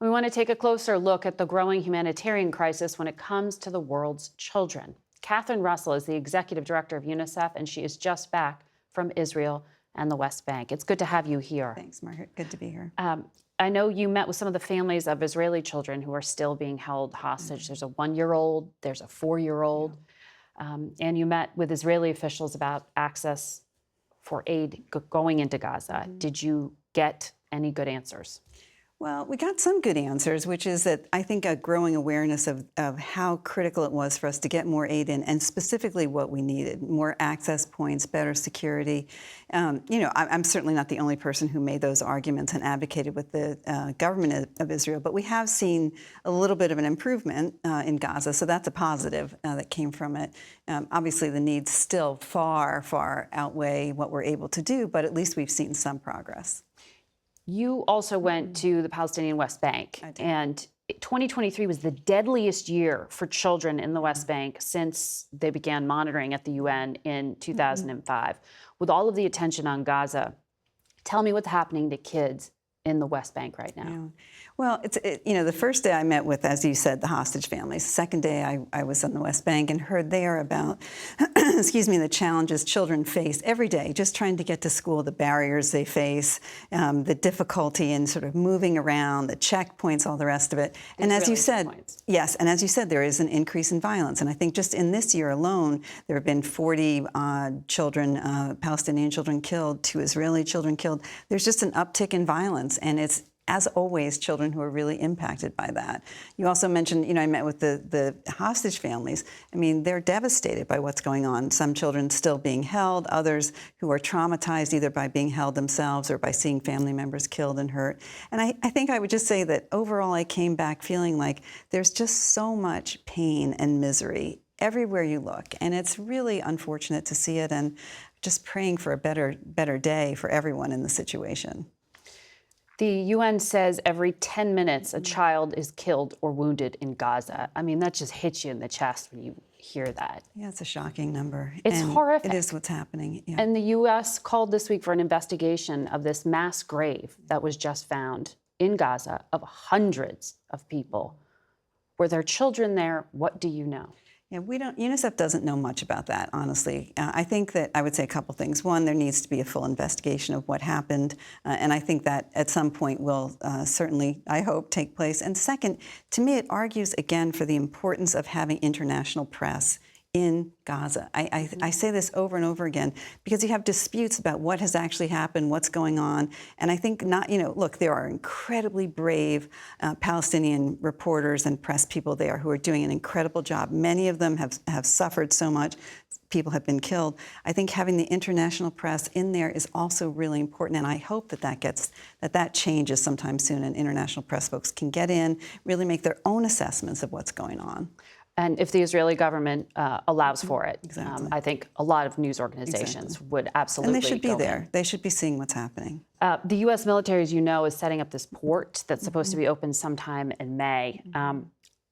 We want to take a closer look at the growing humanitarian crisis when it comes to the world's children. Catherine Russell is the executive director of UNICEF, and she is just back from Israel and the West Bank. It's good to have you here. Thanks, Margaret. Good to be here. I know you met with some of the families of Israeli children who are still being held hostage. There's a 1-year-old, there's a 4-year-old, and you met with Israeli officials about access for aid going into Gaza. Did you get any good answers? Well, we got some good answers, which is that I think a growing awareness of how critical it was for us to get more aid in, and specifically what we needed: more access points, better security. I'm certainly not the only person who made those arguments and advocated with the government of Israel, but we have seen a little bit of an improvement in Gaza, so that's a positive that came from it. Obviously, the needs still far, far outweigh what we're able to do, but at least we've seen some progress. You also went to the Palestinian West Bank, and 2023 was the deadliest year for children in the West Bank since they began monitoring at the UN in 2005. With all of the attention on Gaza, tell me what's happening to kids in the West Bank right now. Yeah. Well, the first day I met with, as you said, the hostage families. The second day I was on the West Bank and heard there about, the challenges children face every day, just trying to get to school, the barriers they face, the difficulty in sort of moving around, the checkpoints, all the rest of it. And as you said, yes, and as you said, there is an increase in violence. And I think just in this year alone, there have been 40 children, Palestinian children killed, 2 Israeli children killed. There's just an uptick in violence, and it's, as always, children who are really impacted by that. You also mentioned, I met with the hostage families. I mean, they're devastated by what's going on. Some children still being held, others who are traumatized either by being held themselves or by seeing family members killed and hurt. And I think I would just say that overall I came back feeling like there's just so much pain and misery everywhere you look. And it's really unfortunate to see it, and just praying for a better day for everyone in the situation. The UN says every 10 minutes a child is killed or wounded in Gaza. I mean, that just hits you in the chest when you hear that. Yeah, it's a shocking number. It's horrific. It is what's happening. Yeah. And the U.S. called this week for an investigation of this mass grave that was just found in Gaza of hundreds of people. Were there children there? What do you know? Yeah, UNICEF doesn't know much about that, honestly. I think that I would say a couple things. One, there needs to be a full investigation of what happened, and I think that at some point will certainly, I hope, take place. And second, to me, it argues again for the importance of having international press in Gaza. I say this over and over again because you have disputes about what has actually happened, what's going on. And I think look, there are incredibly brave Palestinian reporters and press people there who are doing an incredible job. Many of them have suffered so much. People have been killed. I think having the international press in there is also really important, and I hope that changes sometime soon, and international press folks can get in, really make their own assessments of what's going on. And if the Israeli government allows for it, exactly. I think a lot of news organizations would absolutely. And they should be there. In. They should be seeing what's happening. The U.S. military, as you know, is setting up this port that's supposed to be open sometime in May.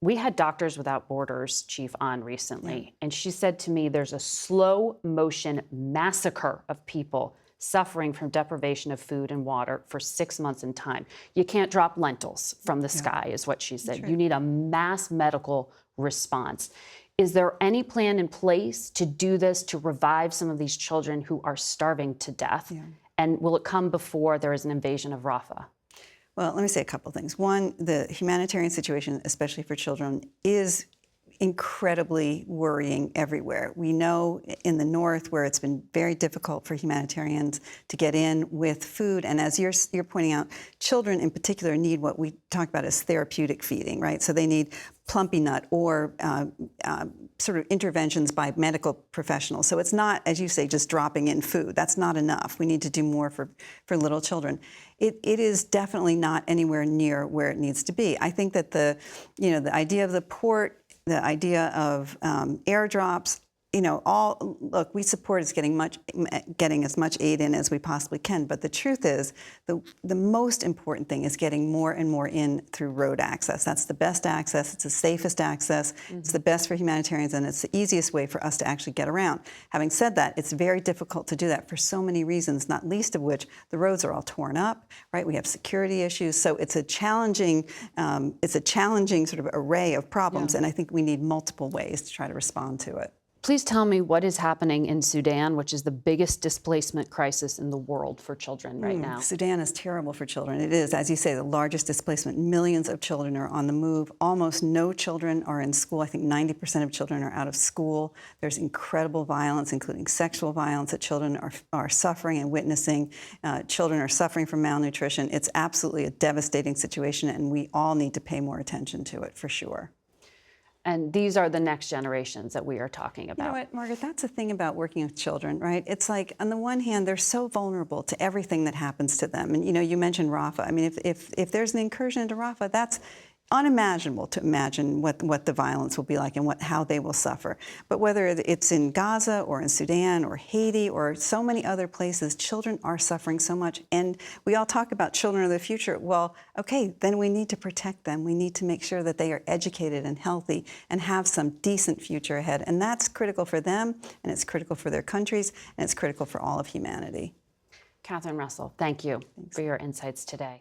We had Doctors Without Borders chief on recently, and she said to me there's a slow motion massacre of people suffering from deprivation of food and water for 6 months in time. You can't drop lentils from the sky, is what she said. You need a mass medical response. Is there any plan in place to do this, to revive some of these children who are starving to death? And will it come before there is an invasion of Rafah? Well, let me say a couple things. One, the humanitarian situation, especially for children, is incredibly worrying everywhere. We know in the north where it's been very difficult for humanitarians to get in with food, and as you're pointing out, children in particular need what we talk about as therapeutic feeding, right? So they need plumpy nut or sort of interventions by medical professionals. So it's not, as you say, just dropping in food. That's not enough. We need to do more for little children. It is definitely not anywhere near where it needs to be. I think that the idea of the port, the idea of airdrops, look, we support is getting as much aid in as we possibly can, but the truth is the most important thing is getting more and more in through road access. That's the best access, it's the safest access, it's the best for humanitarians, and it's the easiest way for us to actually get around. Having said that, it's very difficult to do that for so many reasons, not least of which the roads are all torn up, right? We have security issues, so it's a challenging sort of array of problems, and I think we need multiple ways to try to respond to it. Please tell me what is happening in Sudan, which is the biggest displacement crisis in the world for children right now. Sudan is terrible for children. It is, as you say, the largest displacement. Millions of children are on the move. Almost no children are in school. I think 90% of children are out of school. There's incredible violence, including sexual violence that children are suffering and witnessing. Children are suffering from malnutrition. It's absolutely a devastating situation, and we all need to pay more attention to it, for sure. And these are the next generations that we are talking about. You know what, Margaret, that's the thing about working with children, right? It's like, on the one hand, they're so vulnerable to everything that happens to them. And, you mentioned Rafah. I mean, if there's an incursion into Rafah, that's unimaginable to imagine what the violence will be like and how they will suffer. But whether it's in Gaza or in Sudan or Haiti or so many other places, children are suffering so much. And we all talk about children of the future. Well, okay, then we need to protect them. We need to make sure that they are educated and healthy and have some decent future ahead. And that's critical for them, and it's critical for their countries, and it's critical for all of humanity. Catherine Russell, thank you for your insights today.